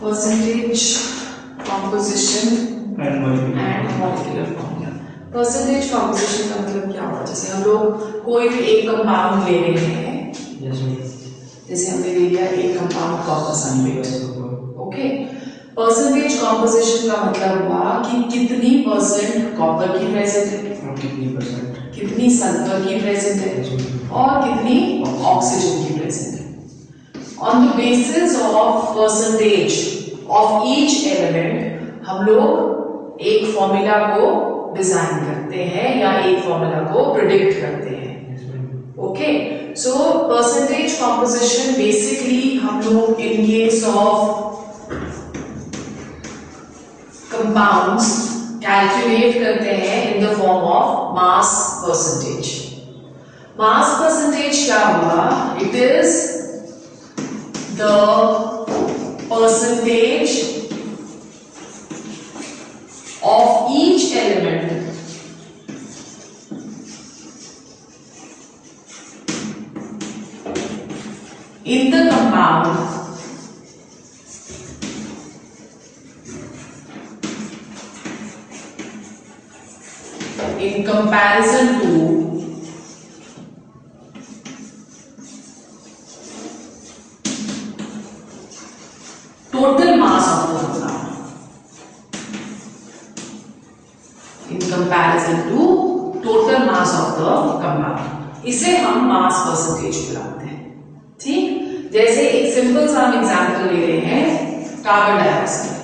Percentage composition and molecular formula. Percentage composition का मतलब क्या होता है? जैसे हम लोग कोई भी एक कंपाउंड ले रहे हैं, जैसे हमने ले लिया एक compound copper sulphate, okay. Percentage composition का मतलब हुआ कि कितनी परसेंट कॉपर की प्रेजेंट है, कितनी सल्फर की प्रेजेंट है और कितनी ऑक्सीजन की प्रेजेंट है। On the basis of percentage of each element हम लोग एक फॉर्मूला को डिजाइन करते हैं या एक फॉर्मूला को प्रिडिक्ट करते हैं, okay. So percentage composition basically हम लोग in case of compounds calculate करते हैं in the form of mass percentage. Mass percentage क्या हुआ? It is the percentage of each element in the compound in comparison to total mass of the compound, in comparison to total mass of the compound। इसे हम mass percentage बुलाते हैं, ठीक। जैसे एक simple सा हम एग्जांपल ले रहे हैं कार्बन डाइऑक्साइड।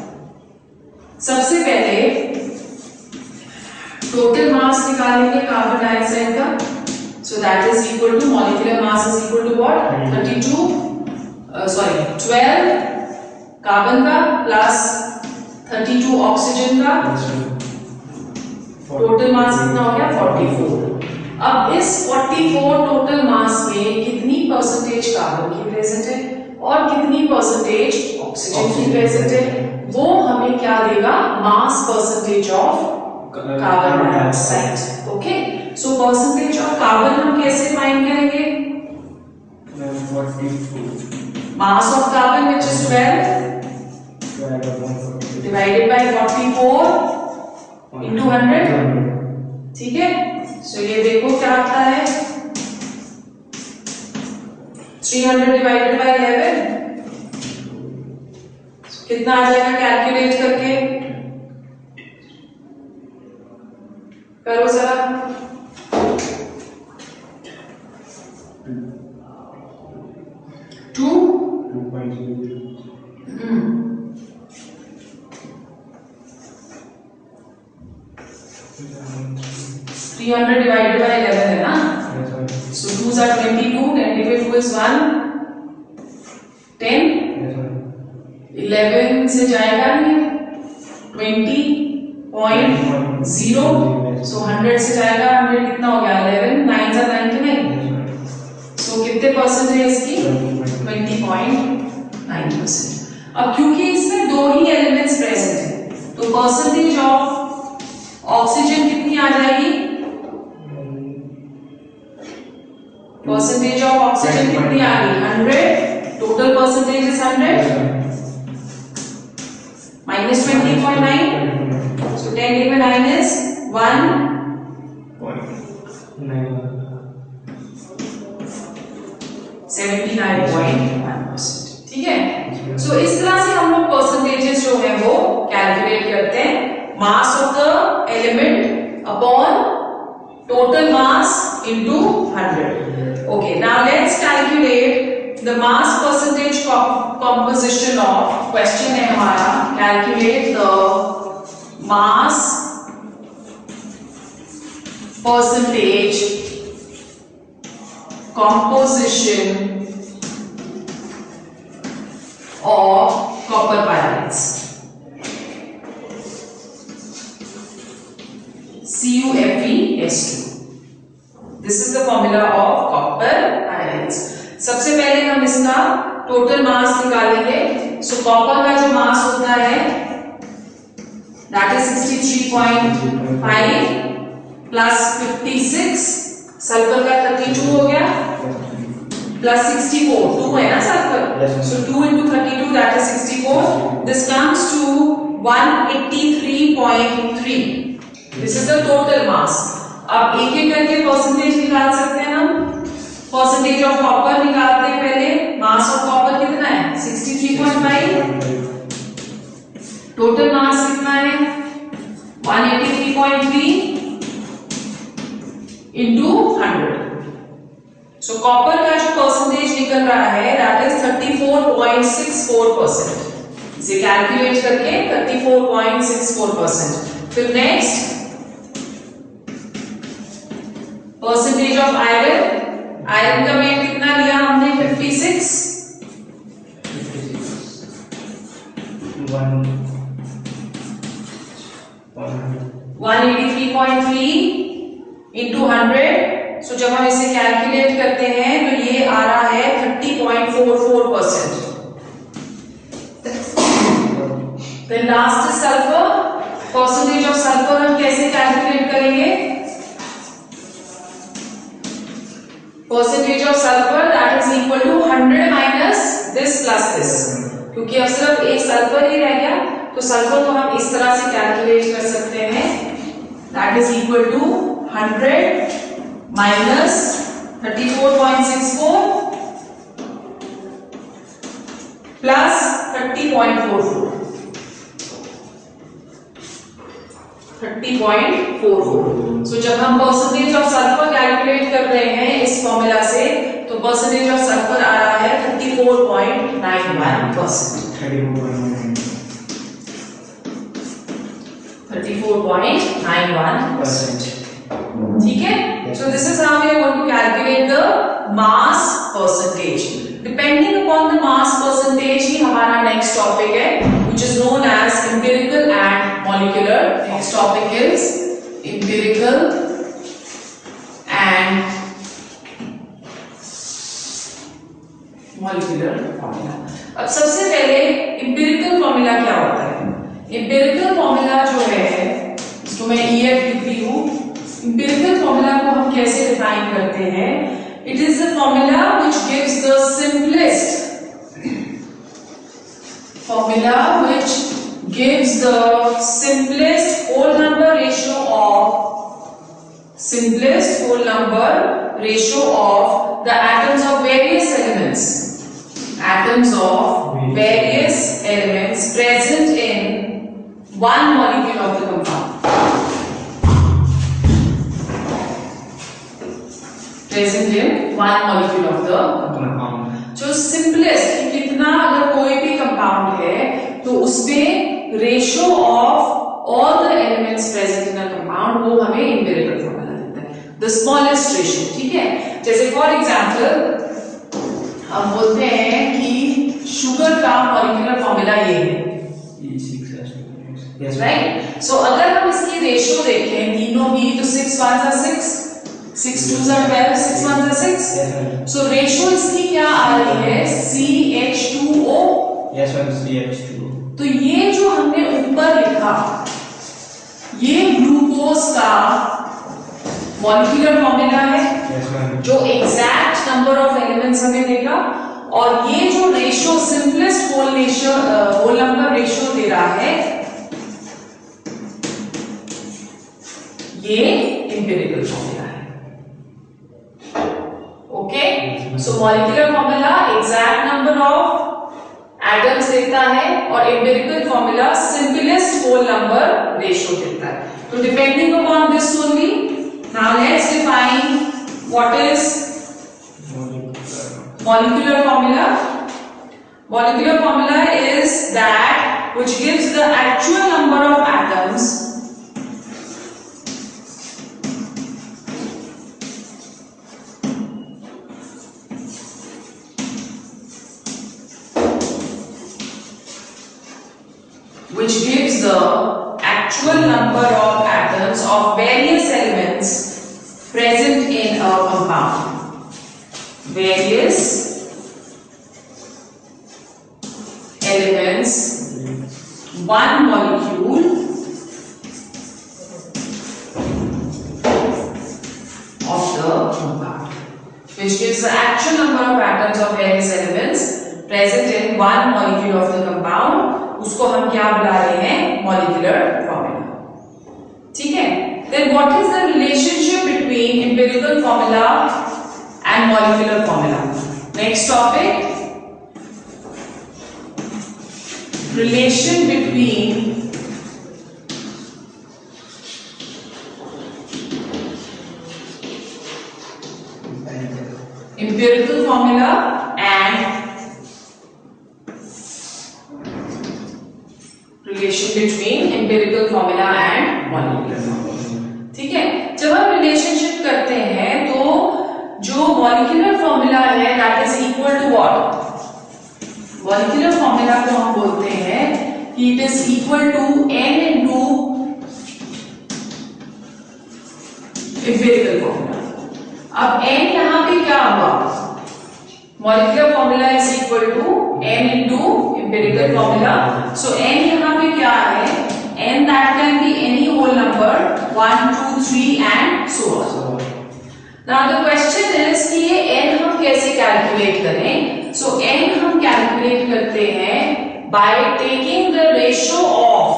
सबसे पहले टोटल मास निकालेंगे कार्बन डाइऑक्साइड का, so that is equal to molecular mass is equal to what? 12 carbon का प्लस 32 ऑक्सीजन का, टोटल मास कितना हो गया? 44। अब इस 44 टोटल मास में कितनी परसेंटेज कार्बन की प्रेजेंट है और कितनी परसेंटेज ऑक्सीजन की प्रेजेंट है, वो हमें क्या देगा? Mass percentage of carbon dioxide, okay. So percentage of carbon हम कैसे फाइंड करेंगे? Mass of carbon which is 12 divided by 44 into 100, ठीक है। सो ये देखो क्या आता है, 300 डिवाइडेड बाय 11 कितना आ जाएगा? कैलकुलेट करके करो जरा। 300 divided by 11 है ना? So 2s are 22, 10 divided 2 is 1, 10, 11 से जाएगा नहीं, 20.0, so 100 से जाएगा, 100 कितना हो गया? 11, 9 से 99, so कितने परसेंट है इसकी? 20.9%। अब क्योंकि इसमें दो ही एलिमेंट्स प्रेजेंट है, तो परसेंटेज ऑफ ऑक्सीजन कितनी आ जाएगी? परसेंटेज ऑफ ऑक्सीजन कितनी आ गई? 100। Total percentage is 100 minus 20.9, so 10 divided by 9 is 79.1%, ठीक है। सो इस तरह से हम लोग परसेंटेजेस जो है वो कैलकुलेट करते हैं, mass of the element upon total mass into 100। Okay, now let's calculate the mass percentage composition of, question है हमारा, calculate the mass percentage composition of copper pyrites, CuFeS2। This is the formula of copper ions। सबसे पहले हम इसका total mass निकालेंगे। सो copper का जो मास होता है that is 63.5 प्लस 56, सल्फर का 32 हो गया, प्लस 64, 2 है ना sulphur, So 2 into 32, that is 64. This comes to 183.3. This is the total mass. अब एक एक करके परसेंटेज निकाल सकते हैं हम. परसेंटेज ऑफ कॉपर निकालते हैं पहले. मास ऑफ कॉपर कितना है? 63.5. टोटल मास कितना है? 183.3 into 100. So कॉपर का जो परसेंटेज निकल रहा है that is 34.64%. इसे कैलकुलेट करके 34.64%. फिर next percentage of iron. Iron का वेट कितना लिया हमने? 56. 183.3 into 100. So जब हम इसे कैलकुलेट करते हैं तो ये आ रहा है 30.44%. Then last is sulfur. Percentage of sulfur हम कैसे कैलकुलेट करेंगे? Percentage of sulfur that is equal to 100 minus this plus this. क्योंकि अब सिर्फ एक सल्फर ही रह गया तो सल्फर को हम इस तरह से कैलकुलेट कर सकते हैं. That is equal to 100 minus 34.64 plus 30.44. 30.44. So जब हम परसेंटेज ऑफ सल्फर कैलकुलेट कर रहे हैं इस फॉर्मूला से तो परसेंटेज ऑफ सल्फर आ रहा है 34.91%. 34.91%. ठीक है. So this is how we are going to calculate the mass percentage. Depending upon the mass percentage ही हमारा next topic है, which is known as empirical and molecular. Next topic is empirical and molecular formula. अब सबसे पहले empirical formula क्या होता है? Empirical formula जो है, इसको मैं EF लिख रही हूँ. Empirical formula को हम कैसे डिफाइन करते हैं? It is the formula which gives the simplest whole number ratio of the atoms of various elements present in one molecule of the compound. जो सिंपलेस्ट कितना अगर कोई भी कंपाउंड है तो उसमें ratio of all the elements present in a compound वो हमें एम्पिरिकल फॉर्मूला देता है. The smallest ratio. ठीक है. जैसे फॉर एग्जांपल हम बोलते हैं कि शुगर का मॉलिक्यूलर फॉर्मूला ये है. राइट. सो अगर हम इसकी रेशियो देखें तीनों की तो 6 1 6 6 2s are 12, 6 1s are 6. So ratio इसकी क्या आ रही है? CH2O. Yes ma'am, CH2O. तो ये जो हमने ऊपर लिखा ये ग्लूकोज का मॉलिक्यूलर फॉर्मूला है. Yes ma'am. जो एग्जैक्ट नंबर ऑफ एलिमेंट्स हमें देगा और ये जो ratio simplest whole number ratio दे रहा है ये एम्पिरिकल फॉर्मूला है. Okay, so molecular formula exact number of atoms देता है और empirical formula simplest whole number ratio देता है. So depending upon this only, now let's define what is molecular formula. Molecular formula is that which gives the actual number of atoms which gives the actual number of atoms of various elements present in a compound. Various elements, one molecule of the compound, which gives the actual number of atoms of various elements present in one molecule of the compound, उसको हम क्या बुला रहे हैं? Molecular formula. ठीक है, then what is the relationship between empirical formula and molecular formula? Next topic, relation between empirical formula and relation between empirical formula and molecular formula। ठीक है, जब हम रिलेशनशिप करते हैं तो जो मॉलिक्यूलर फॉर्मूला है that is equal to what? Molecular formula को हम बोलते हैं कि it is equal to n into empirical formula. अब n यहां पे क्या हुआ? Molecular formula is equal to n into empirical formula. So n यहां पे क्या है? n that can be any whole number 1 2 3 and so on. Now the question is कि ये n हम कैसे कैलकुलेट करें? सो n हम कैलकुलेट करते हैं by taking the ratio of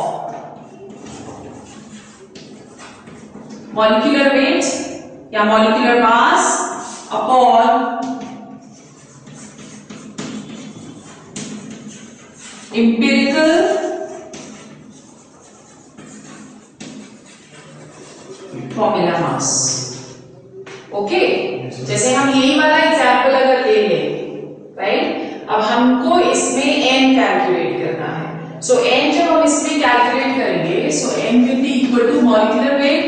molecular weight या molecular mass upon empirical formula mass. Okay, जैसे हम यही वाला एग्जाम्पल अगर ले लें, राइट, अब हमको इसमें n कैलकुलेट करना है। सो n जब हम इसमें कैलकुलेट करेंगे, so n will be equal to molecular weight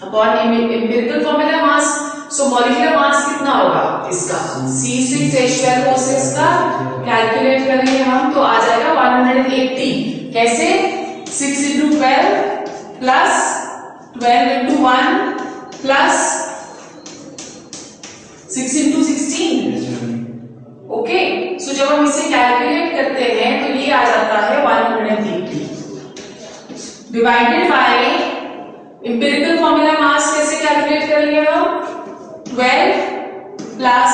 upon empirical formula mass. So molecular mass कितना होगा इसका? C6H12O6 का कैलकुलेट करेंगे हम तो आ जाएगा 180। कैसे? 6 into 12 plus 12 into 1 plus 6 into 16। Okay, so जब हम इसे कैलकुलेट करते हैं तो ये आ जाता है 180 डिवाइडेड बाय एम्पिरिकल फॉर्मूला मास। कैसे कैलकुलेट करेंगे हम? 12 प्लस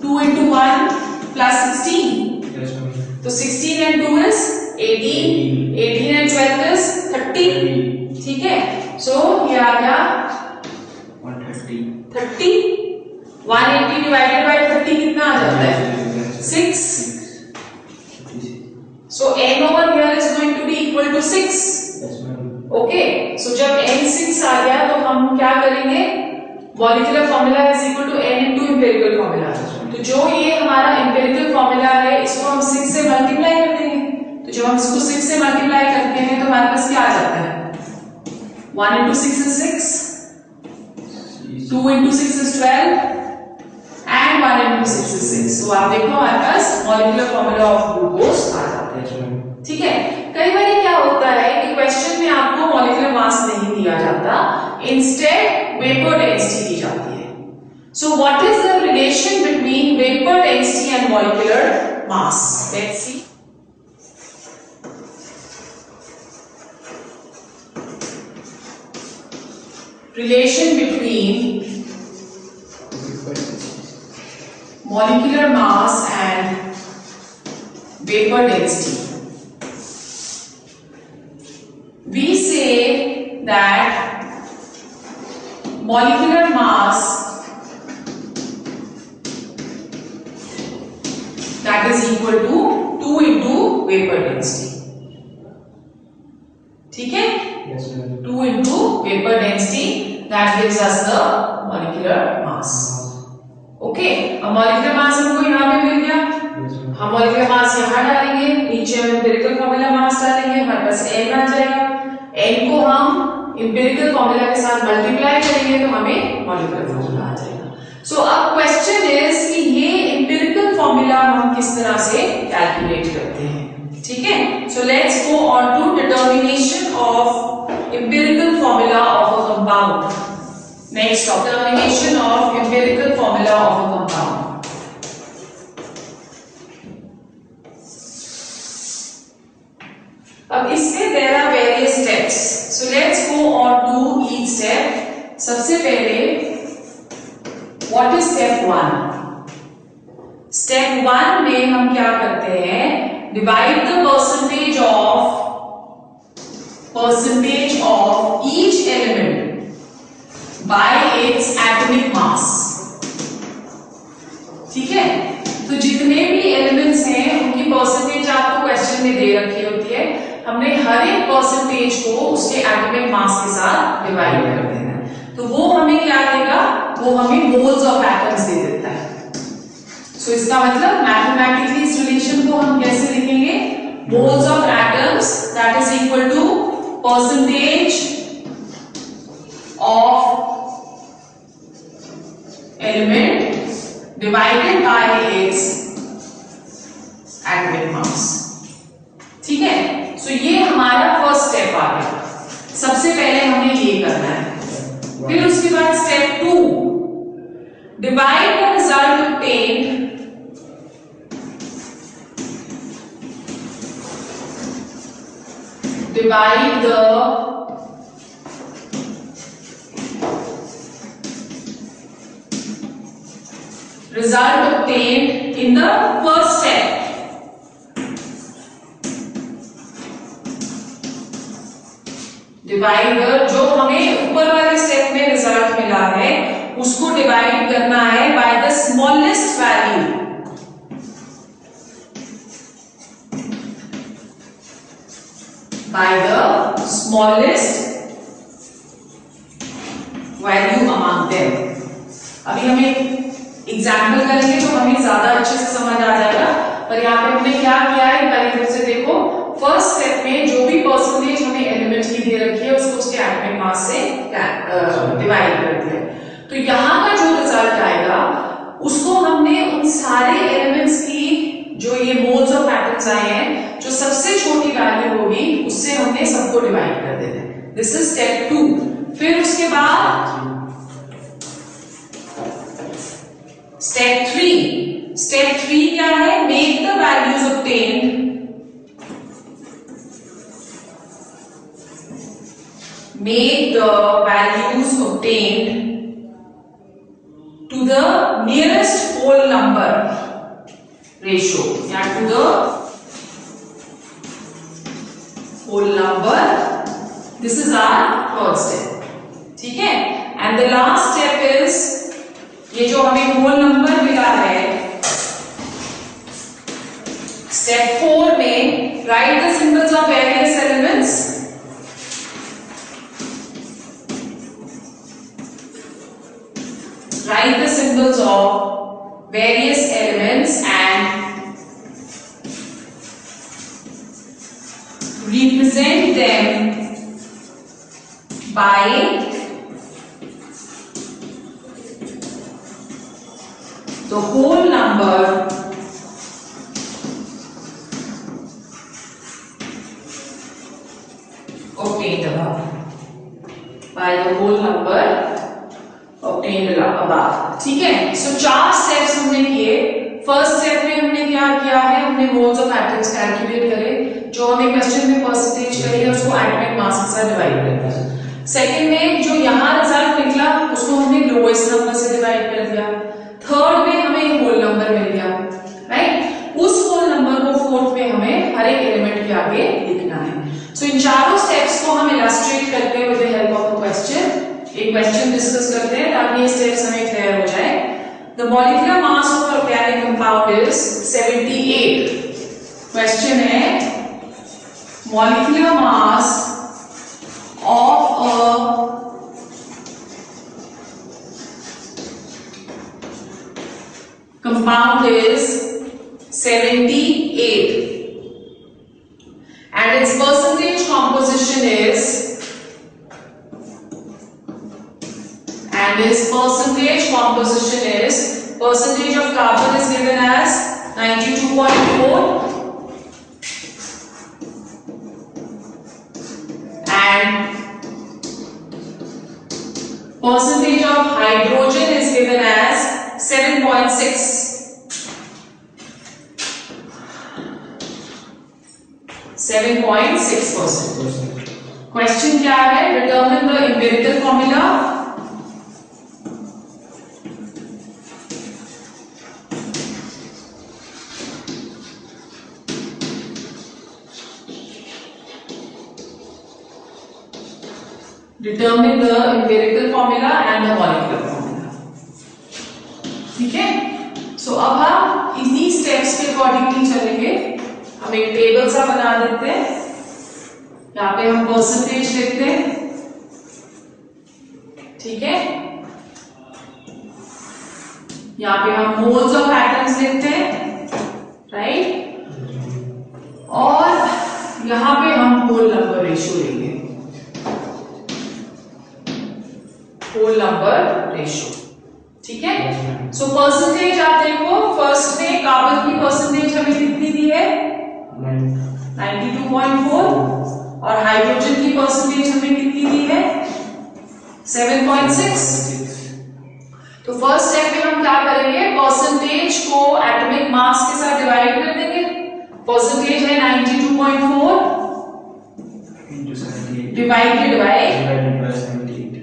2 into 1 प्लस 16। तो 16 and 2 is 18, 18 and 12 is 30। ठीक है, सो ये आ गया 30। 180 डिवाइडेड बाय 30 कितना आ जाता है? 6। सो n over here is going to be equal to 6। Okay, so जब n 6 आ गया तो हम क्या करेंगे? Molecular formula is equal to n into empirical formula. तो जो ये हमारा एम्पिरिकल फॉर्मूला है इसको हम 6 से मल्टीप्लाई कर देंगे। तो जब हम इसको 6 से मल्टीप्लाई करते हैं तो हमारे पास क्या आ जाता है? 1 into 6 is 6, 2 into 6 is 12 and 1 into 6 is 6। तो आप देखो हमारे पास मॉलिक्यूलर फॉर्मूला ऑफ ग्लूकोज आ जाता है। ठीक है, कई बार क्या होता है कि क्वेश्चन में आपको मॉलिक्यूलर मास नहीं दिया जाता, इंस्टेड वेपर डेंसिटी दी जाती है। सो what is the relation between vapour density and molecular mass? Let's see. Relation between molecular mass and vapor density. We say that molecular mass that is equal to 2 into vapor density. ठीक है? Yes, ma'am. 2 into vapor density that gives us the molecular mass. Okay, अब molecular mass हमको यहाँ पे मिल गया। हम molecular mass यहाँ डालेंगे, नीचे हम empirical formula mass डालेंगे, हमारे पास n आ जाएगा। n को हम empirical formula के साथ multiply करेंगे तो हमें molecular formula आ जाएगा। So अब question is कि ये empirical formula हम किस तरह से calculate करते हैं? ठीक है, so let's go on to determination of empirical formula of a compound. Next, determination of empirical formula of a compound. अब इसमें there are various steps. So let's go on to each step. सबसे पहले what is step 1? Step 1 में हम क्या करते हैं, divide the percentage of each element by its atomic mass. ठीक है, तो जितने भी एलिमेंट्स हैं उनकी परसेंटेज आपको क्वेश्चन में दे रखी होती है, हमने हर एक परसेंटेज को उसके एटॉमिक मास के साथ डिवाइड कर देना है। तो वो हमें क्या देगा, वो हमें मोल्स ऑफ एटम्स दे देता है। सो इसका मतलब मैथमेटिकली इस रिलेशन को हम कैसे लिखेंगे, moles of atoms that is equal to percentage of element divided by its atomic mass. ठीक है, सो ये हमारा फर्स्ट स्टेप आ गया। सबसे पहले हमें ये करना है। फिर उसके बाद step 2, divide the result obtained divide the result obtained in the first step divide, जो हमें ऊपर वाले स्टेप में रिजल्ट मिला है उसको डिवाइड करना है by the smallest value, by the smallest value among them। अभी हमें एग्जाम्पल करेंगे तो हमें ज्यादा अच्छे से समझ आ जाएगा, पर यहाँ पे हमने क्या किया है पहले फिर से देखो। फर्स्ट स्टेप में जो भी परसेंटेज हमें एलिमेंट की दे रखी है उसको उसके एटॉमिक मास से डिवाइड कर दिया। तो यहाँ का जो रिजल्ट आएगा उसको हमने उन सारे एलिमेंट्स की जो ये मोल्स ऑफ एटम्स आए हैं, जो सबसे छोटी वैल्यू होगी उससे हमने सबको डिवाइड कर देना है। This is step 2। फिर उसके बाद स्टेप 3। स्टेप 3 क्या है, make the values obtained to the nearest whole number ratio, या to the whole number। This is our third step। ठीक है, and the last step is ये जो हमें whole number मिला है, step 4 में write the symbols of various elements write the symbols of various elements and represent them by the whole number obtained above, by the whole number obtained above। ठीक है, सो 4 steps हमने किए। First step में हमने क्या किया है, हमने मोल्स ऑफ एटम्स कैलकुलेट करे, जो हमें क्वेश्चन में परसेंटेज करी है उसको एटॉमिक मास के साथ डिवाइड कर दिया। सेकंड में जो यहाँ रिजल्ट निकला उसको हमने लोएस्ट नंबर से डिवाइड कर दिया। थर्ड में हमें एक होल नंबर मिल गया, राइट। उस होल नंबर को फोर्थ में हमें हर एक एलिमेंट के आगे लिखना है। सो इन चारों स्टेप्स को हम इलस्ट्रेट करते हैं with the help of a question. एक क्वेश्चन डिस्कस करते हैं ताकि ये स्टेप्स हमें क्लियर हो जाए। The molecular mass of organic compound is 78। Question है molecular mass of a compound is 78 and its percentage composition is, and its percentage composition is, percentage of carbon is given as 92.4 and percentage of hydrogen is given as 7.6। Question क्या है, determine the empirical formula determine the empirical formula and the molecular formula. ठीक है, सो अब हम इन्हीं steps के accordingly चलेंगे। हम एक टेबल सा बना देते हैं, यहाँ पे हम परसेंटेज लिखते हैं, ठीक है, यहाँ पे हम मोल्स ऑफ एटम्स लिखते हैं, राइट, और यहाँ पे हम होल नंबर रेशियो लेंगे, होल नंबर रेशियो, ठीक है। सो परसेंटेज आप देखो, फर्स्ट में कार्बन की परसेंटेज हमें कितनी दी है 92.4 और हाइड्रोजन की परसेंटेज हमें कितनी दी है 7.6। तो फर्स्ट स्टेप में हम क्या करेंगे, परसेंटेज को एटॉमिक मास के साथ डिवाइड कर देंगे। परसेंटेज है 92.4 डिवाइडेड बाय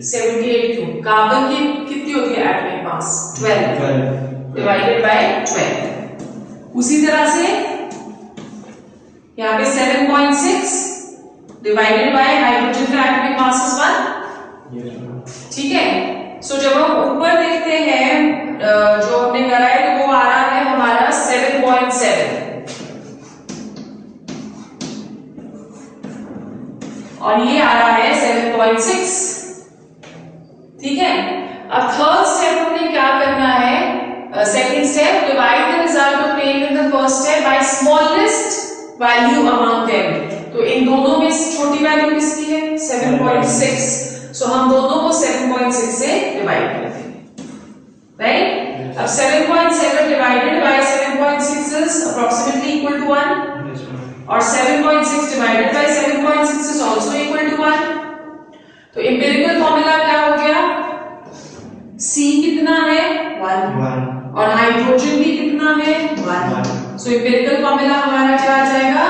78 क्यों, कार्बन की कितनी होती है एटॉमिक मास 12 डिवाइडेड बाय 12। उसी तरह से यहाँ पे 7.6 डिवाइडेड बाय हाइड्रोजन का एटॉमिक मास इज 1, ठीक है। सो जब हम ऊपर देखते हैं जो हमने करा है तो वो आ रहा है हमारा 7.7 और ये आ रहा है 7.6, ठीक है। अब थर्ड स्टेप हमने क्या करना है, second step, divide the result obtained in the first step by smallest value among them। तो इन दोनों में छोटी वैल्यू किसकी है 7.6, सो हम दोनों को 7.6 से डिवाइड कर देंगे, राइट। अब 7.7 divided by 7.6 is approximately equal to 1 और 7.6 divided by 7.6 is also equal to 1। तो एम्पिरिकल फॉर्मूला क्या हो गया, C कितना है 1 और हाइड्रोजन भी कितना है 1। सो एम्पिरिकल फॉर्मूला हमारा क्या आ जाएगा,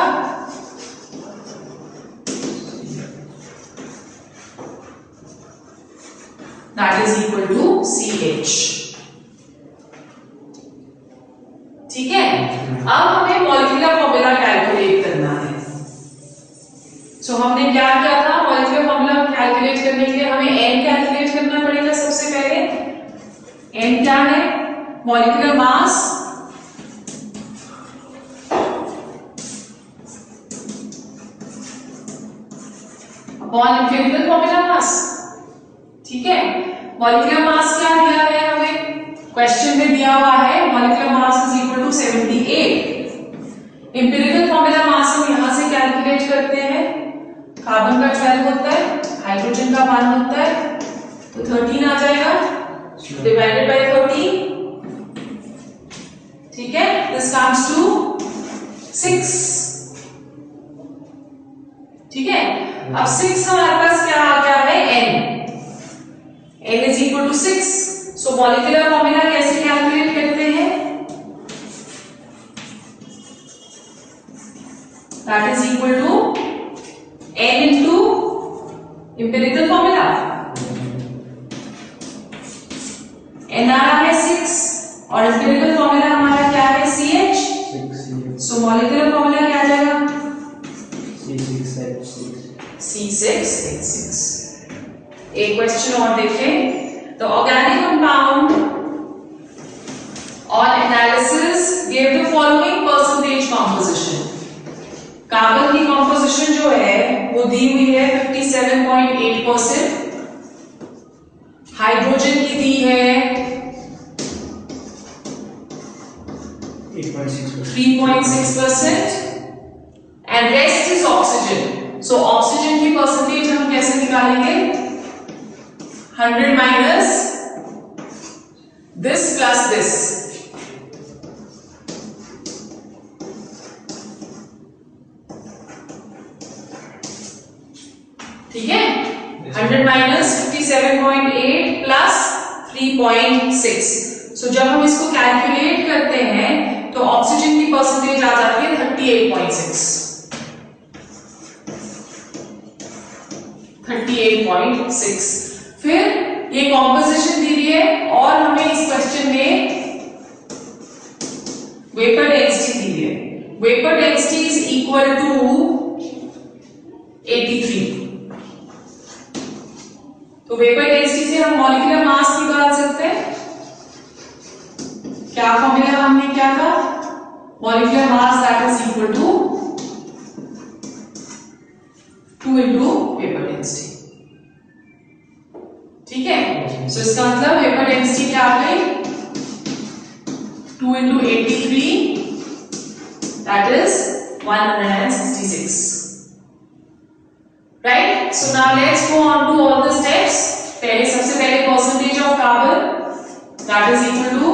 that is equal to CH, ठीक है। अब हमें मॉलिक्यूलर फॉर्मूला कैलकुलेट करना है। सो हमने क्या किया था, मॉलिक्यूलर फॉर्मूला कैलकुलेट करने के लिए हमें N कैलकुलेट करना पड़ेगा। सबसे पहले N क्या है, molecular mass upon empirical formula मास, ठीक है। मॉलिक्यूलर मास क्या दिया है हमें, क्वेश्चन में दिया हुआ है molecular mass is equal to 78। Empirical formula mass हम यहां से कैलकुलेट करते हैं, कार्बन का 12 होता है, हाइड्रोजन का 1 होता है, तो 13 आ जाएगा डिवाइडेड बाय 30, ठीक है। दिस कम्स टू 6, ठीक है। अब 6 हमारे पास क्या आ गया है N is equal to 6। So molecular formula कैसे कैलकुलेट करते हैं, that is equal to N into empirical formula। N आ रहा है 6 और empirical formula हमारा क्या है CH। सो मॉलिक्यूलर फॉर्मूला क्या आ जाएगा C6H6। एक क्वेश्चन और देखें, The organic compound on analysis gave the following percentage composition। Carbon की composition जो है वो दी हुई है 57.8%, हाइड्रोजन की दी है 3.6% and rest is oxygen। So oxygen की percentage हम कैसे निकालेंगे, 100 minus this plus this, ठीक है। 100 minus 57.8 plus 3.6। सो जब हम इसको कैलकुलेट करते हैं तो ऑक्सीजन की परसेंटेज आ जाती है 38.6। 38.6। फिर ये कॉम्पोजिशन दी हुई है और हमें इस क्वेश्चन में वेपर डेंसिटी दी है। Vapour density is equal to 83। तो वेपर डेंसिटी से हम मॉलिक्यूलर मास निकाल सकते हैं। क्या फॉर्मूला हमने क्या था? Molecular mass that is equal to 2 into vapour density. ठीक है, सो इसका मतलब वेपर डेंसिटी क्या आ गई? 2 into 83 that is 166, right? So now let's go on to all the steps. पहले सबसे पहले percentage of carbon that is equal to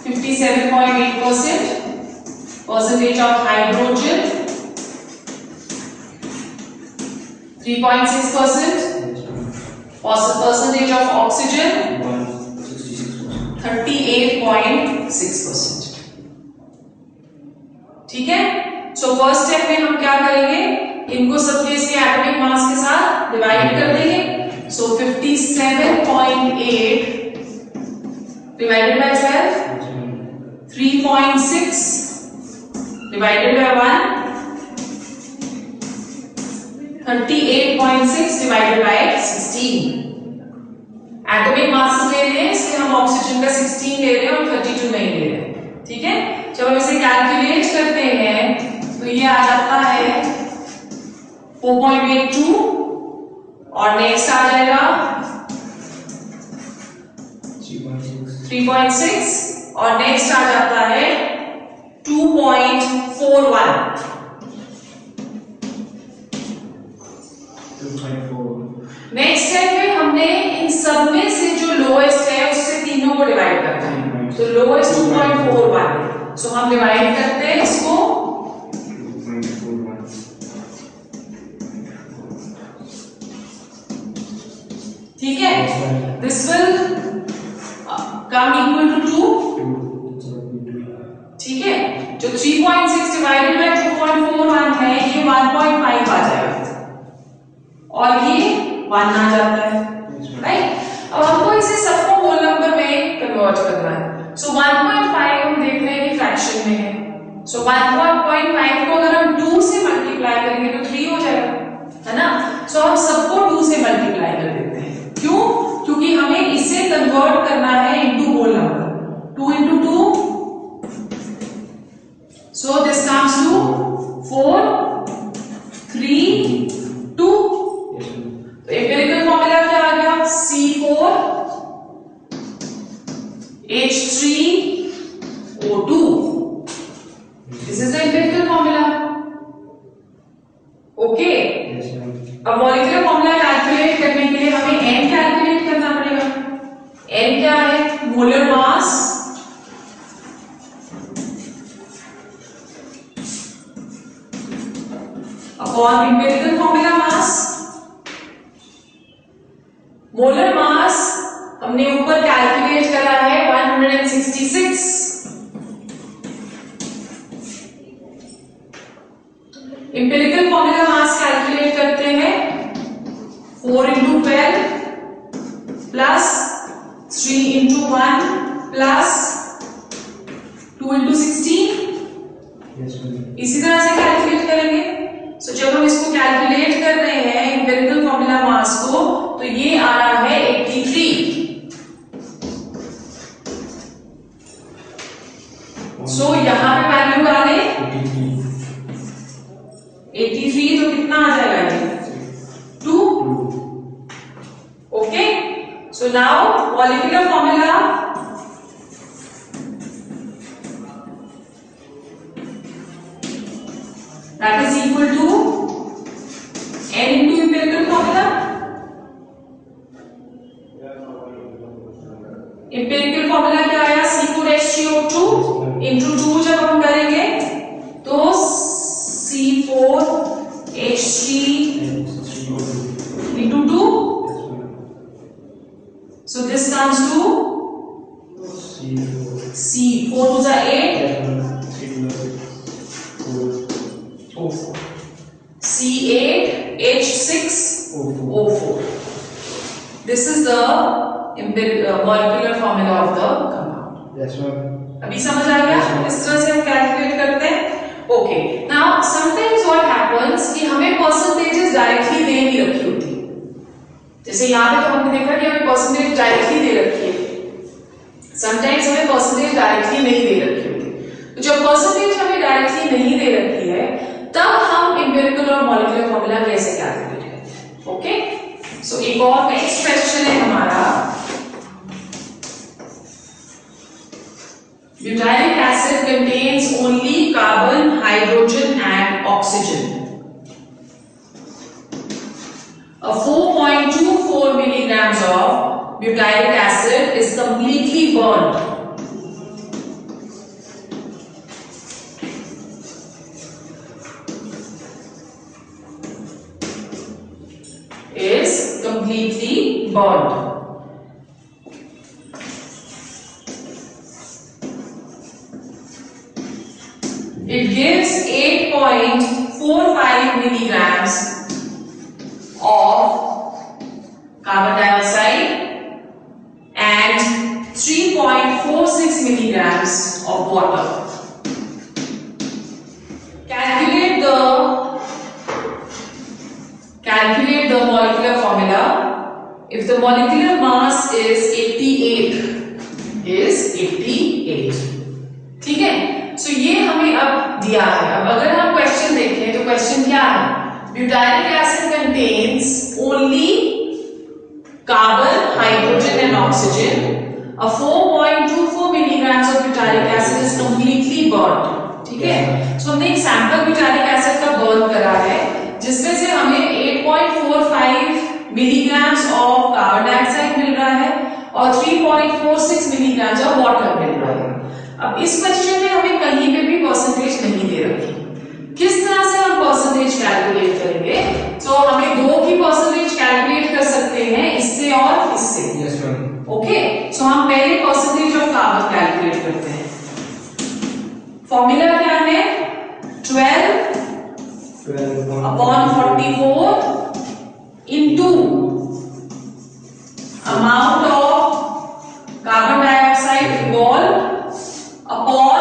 57.8%, percentage of hydrogen 3.6%, percentage of oxygen 38.6%। ठीक है, सो फर्स्ट स्टेप में हम क्या करेंगे? इनको सबके इसके एटॉमिक मास के साथ डिवाइड कर देंगे। सो 57.8 divided by 12, 3.6 divided by 1, 38.6 divided by 16। Atomic mass ले रहे हैं इसलिए हम ऑक्सीजन का 16 ले रहे हैं और 32 नहीं ले रहे हैं। ठीक है, जब हम इसे कैलकुलेट करते हैं तो ये आ जाता है 4.82 और नेक्स्ट आ जाएगा 3.6 और नेक्स्ट आ जाता है 2.41। नेक्स्ट स्टेप में हमने इन सब में से जो लोएस्ट है उससे तीनों को डिवाइड करना है। तो लोएस्ट 2.41, सो हम डिवाइड करते हैं इसको 2.41। ठीक है, this will come equal to 2। ठीक है, जो 3.6 डिवाइडेड बाय 2.41 है ये 1.5 आ जाएगा और ये 1 आ जाता है, राइट? अब हमको इसे सबको होल नंबर में कन्वर्ट करना है। सो 1.5 हम देख रहे हैं कि फ्रैक्शन में है। सो 1.5 को अगर हम 2 से मल्टीप्लाई करेंगे तो 3 हो जाएगा, है ना? सो हम सबको 2 से मल्टीप्लाई कर देते हैं। क्यों? क्योंकि हमें इसे कन्वर्ट करना है into whole number. 2 into 2, so this comes to 4, 3, 2। तो एम्पिरिकल फॉर्मूला क्या आ गया? C4 H3O2। This is the empirical formula. Okay, अब मॉलिक्यूलर फॉर्मूला कैलकुलेट करने के लिए हमें n कैलकुलेट करना पड़ेगा। n क्या है? Molar mass upon empirical formula मास। मोलर मास हमने ऊपर कैलकुलेट करा है 166। एम्पिरिकल फॉर्मूला मास कैलकुलेट करते हैं 4 into 12 plus 3 into 1 plus 2 into 16। इसी तरह से कैलकुलेट करेंगे। सो जब हम इसको कैलकुलेट कर रहे हैं एम्पिरिकल फॉर्मूला मास को तो ये आ रहा है 83। सो यहां पे वैल्यू आ गई 83, तो कितना आ जाएगा ये? 2। Okay, so now molecular formula that is equal to n into empirical formula। empirical formula क्या आया? C4H3O2 into 2 जब हम करेंगे तो C4H3 into 2, so this comes to C4 to the 8 C8H6O4। This is the molecular formula of the compound। Yes, ma'am। अभी समझ आ गया? इस तरह से हम कैलकुलेट करते हैं। Okay, now sometimes what happens कि हमें परसेंटेजेस डायरेक्टली दे नहीं रखी होती, जैसे यहाँ पे तो हमने देखा कि हमें परसेंटेज डायरेक्टली दे रखी है, समटाइम्स हमें परसेंटेज डायरेक्टली नहीं दे रखी होती। तो जब परसेंटेज हमें डायरेक्टली नहीं दे रखी है तब हम एम्पिरिकल और मॉलिक्यूलर फॉर्मूला कैसे कैलकुलेट करें। ओके, सो एक और नेक्स्ट क्वेश्चन है हमारा, butyric acid contains only carbon, hydrogen and oxygen. A 4.24 milligrams of butyric acid is completely burned. Is completely burned. It gives 8.45 milligrams of carbon dioxide and 3.46 milligrams of water. Calculate the molecular formula. If the molecular mass is 88, ठीक है। सो ये हमें अब दिया है। अब अगर हम क्वेश्चन देखें तो क्वेश्चन क्या है, butyric acid contains only carbon, hydrogen and oxygen. A 4.24 milligrams of butyric acid is completely burned. ठीक है, सो हमने एक सैंपल ब्यूटारिक एसिड का बर्न करा है जिसमें से हमें 8.45 मिलीग्राम्स ऑफ कार्बन डाइऑक्साइड मिल रहा है और 3.46 मिलीग्राम्स ऑफ वाटर मिल रहा है। अब इस क्वेश्चन में हमें कहीं पे भी परसेंटेज नहीं दे रखी। किस तरह से हम परसेंटेज कैलकुलेट करेंगे? तो हमें दो की परसेंटेज कैलकुलेट कर सकते हैं, इससे और इससे। Yes ma'am. ओके, सो हम पहले परसेंटेज ऑफ कार्बन कैलकुलेट करते हैं। फॉर्मूला क्या है? 12 upon 44 into amount of carbon dioxide evolved upon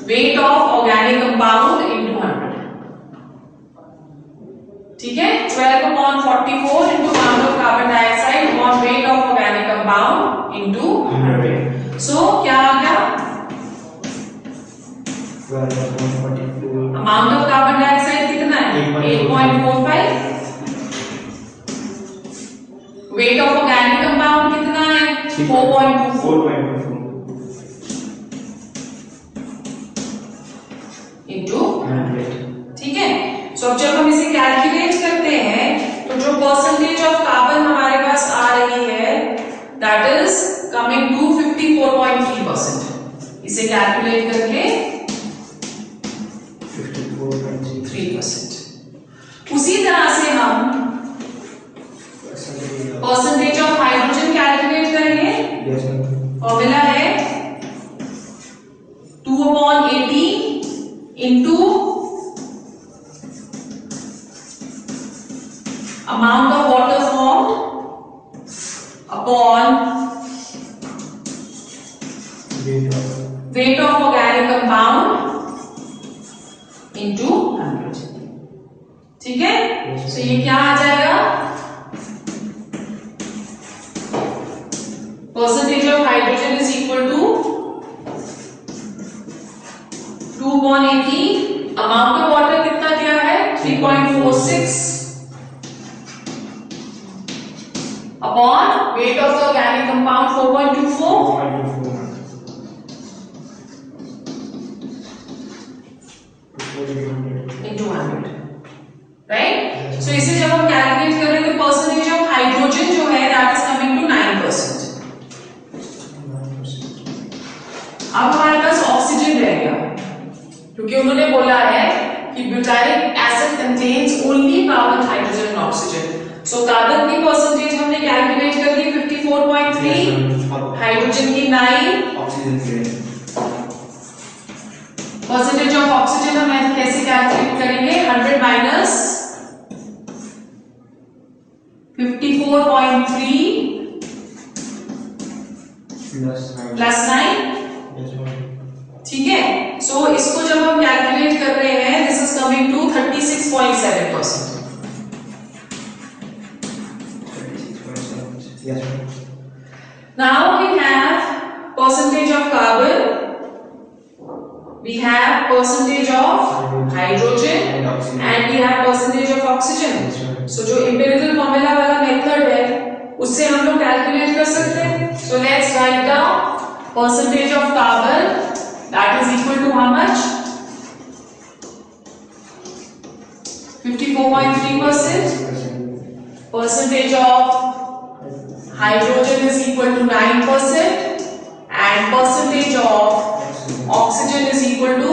weight of organic compound into 100. ठीक है, 12 upon 44 into amount of carbon dioxide upon weight of organic compound into 100. So क्या आ गया? 12 upon 44. Amount of carbon dioxide कितना है? 8.45। Wait of organic compound कितना है? 4.24 into 100। ठीक है, सो अब जब हम इसे कैलकुलेट करते हैं तो जो परसेंटेज ऑफ कार्बन हमारे पास आ रही है दैट इज कमिंग टू 54.3%। इसे कैलकुलेट करके 54.3%। उसी तरह से हम परसेंटेज ऑफ हाइड्रोजन कैलकुलेट करेंगे। फॉर्मूला है 2/18 into amount of water form upon weight of organic compound into 100। ठीक है, तो ये क्या आ जाएगा? Percentage of hydrogen is equal to 2/18। Amount of water कितना दिया है? 3.46 upon weight of the organic compound 4.24 into 100, right? So इसे जब हम कैलकुलेट करें तो परसेंटेज ऑफ हाइड्रोजन जो है दैट इज कमिंग टू 9%। अब हमारे पास ऑक्सीजन रह गया क्योंकि उन्होंने बोला है कि butyric acid contains only carbon, hydrogen and oxygen. So carbon की परसेंटेज हमने कैलकुलेट कर ली 54.3, हाइड्रोजन की 9, ऑक्सीजन की परसेंटेज ऑफ ऑक्सीजन हम कैसे कैलकुलेट करेंगे? 100 माइनस 54.3 प्लस 9। ठीक है, सो इसको जब हम कैलकुलेट कर रहे हैं this is coming to 36.7%. 36.7. Yes, ma'am. Now we have percentage of carbon, we have percentage of hydrogen, and we have percentage of oxygen. So जो empirical formula वाला method है उससे हम लोग calculate कर सकते हैं. So let's write down percentage of carbon, that is equal to how much? 54.3%. Percentage of hydrogen is equal to 9%, and percentage of oxygen is equal to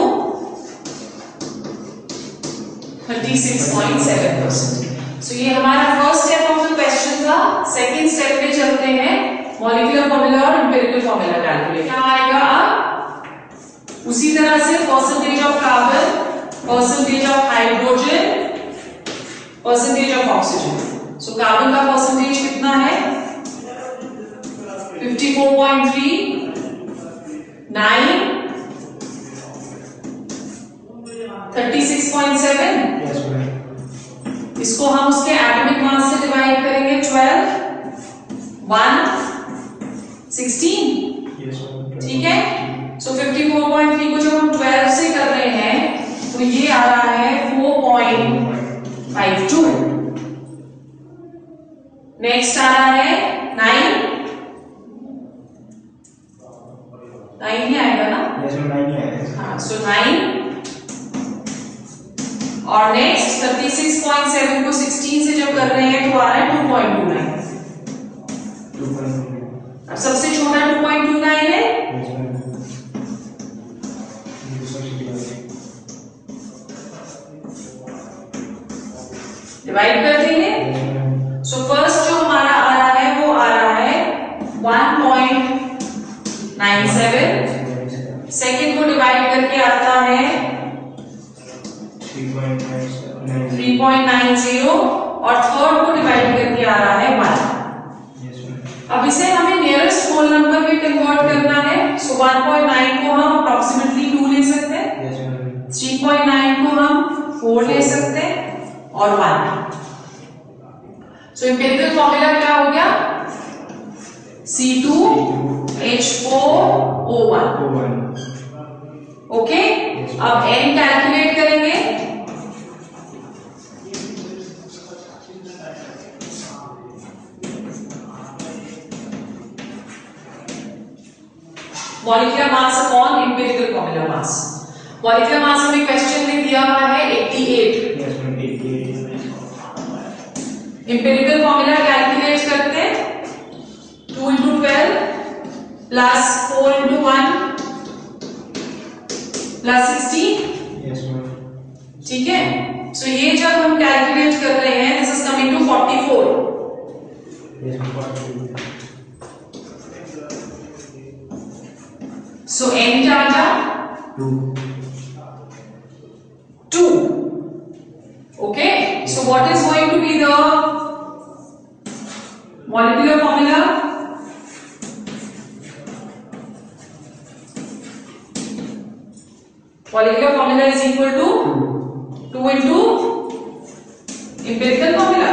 36.7%. So ये हमारा first step of the question था. Second step पे चलते हैं, molecular formula और empirical formula calculate. क्या आएगा अब? उसी तरह से percentage of carbon, percentage of hydrogen, percentage of oxygen. So carbon का परसेंटेज कितना है? 54.3, 9, 36.7. Yes, ma'am. इसको हम उसके एटॉमिक मास से डिवाइड करेंगे. 12, 1, 16. Yes, ma'am. ठीक है. सो 54.3 को जब हम 12 से कर रहे हैं तो ये आ रहा है 4.52. नेक्स्ट आ रहा है 9 ही आएगा ना? Yes, ma'am. 9 ही आएगा. हाँ, सो 9. और नेक्स्ट 36.7 को 16 से जब कर रहे हैं तो आ रहा है 2.29. 2.29. अब सबसे छोटा 2.29 है. Yes, ma'am. डिवाइड कर देंगे. सो फर्स्ट जो हमारा आ रहा है वो आ रहा है 1.97. सेकेंड को डिवाइड करके आता है 3.90 और थर्ड को डिवाइड करके आ रहा है 1. अब इसे हमें नियरेस्ट होल नंबर में कन्वर्ट करना है. सो 1.9 को हम अप्रोक्सीमेटली 2 ले सकते हैं, 3.9 को हम 4 ले सकते हैं और 1. सो एम्पिरिकल फॉर्मूला क्या हो गया? C2H4O1. ओके. अब N कैलकुलेट करेंगे. Molecular mass upon empirical formula मास. मॉलिक्यूलर मास हमें क्वेश्चन में दिया हुआ है 88. एम्पिरिकल फॉर्मूला कैलकुलेट करते हैं. 2 into 12 plus 4 into 1 plus 16. ठीक है. सो ये जब हम कैलकुलेट कर रहे हैं this is coming to 44. So n क्या आ गया? 2. Okay. So what is going to be the molecular formula? Molecular formula is equal to 2 into empirical formula.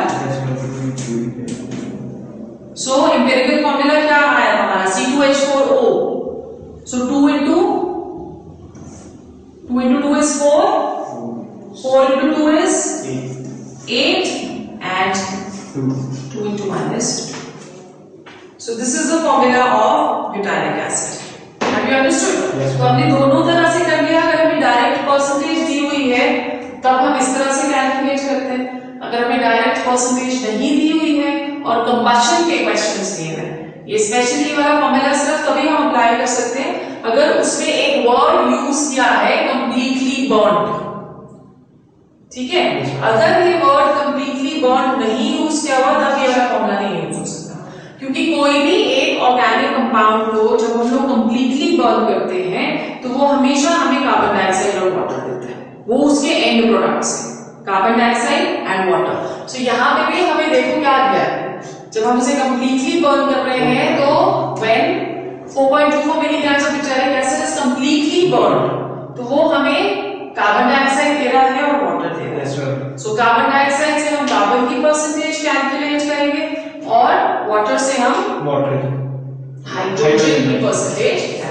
So empirical formula क्या आया हमारा? C2H4O. So 2 into 2 is 4. 4 into 2 is 8 and 2 into 1 is 2. So this is the formula of butyric acid. Have you understood? Yes, तो हमने दोनों तरह से कर लिया. अगर हमें डायरेक्ट परसेंटेज दी हुई है तब हम इस तरह से कैलकुलेट करते हैं. अगर हमें डायरेक्ट परसेंटेज नहीं दी हुई है और कंबशन के क्वेश्चंस दिए हैं, ये स्पेशली वाला फॉर्मूला सिर्फ तभी हम अप्लाई कर सकते हैं अगर उसमें एक वर्ड यूज किया है कंप्लीटली बर्न्ड. ठीक है. अगर ये वर्ड कंप्लीटली बर्न्ड नहीं यूज किया हुआ तब ये वाला फॉर्मूला नहीं यूज हो सकता. क्योंकि कोई भी एक ऑर्गेनिक कंपाउंड को जब हम लोग कंप्लीटली बर्न करते हैं तो वो हमेशा हमें कार्बन डाइऑक्साइड और वाटर देता है. वो उसके एंड प्रोडक्ट्स हैं, कार्बन डाइऑक्साइड एंड वाटर. सो यहाँ पे भी हमें देखो क्या दिया है. जब हम उसे कंप्लीटली बर्न कर रहे हैं तो when 4.24 milligram of butyric acid is completely burn तो वो हमें कार्बन डाइऑक्साइड दे रहा है और वाटर दे रहा है। Yes, ma'am. So carbon dioxide से हम कार्बन की परसेंटेज कैलकुलेट करेंगे और वाटर से हम Water. हाइड्रोजन की परसेंटेज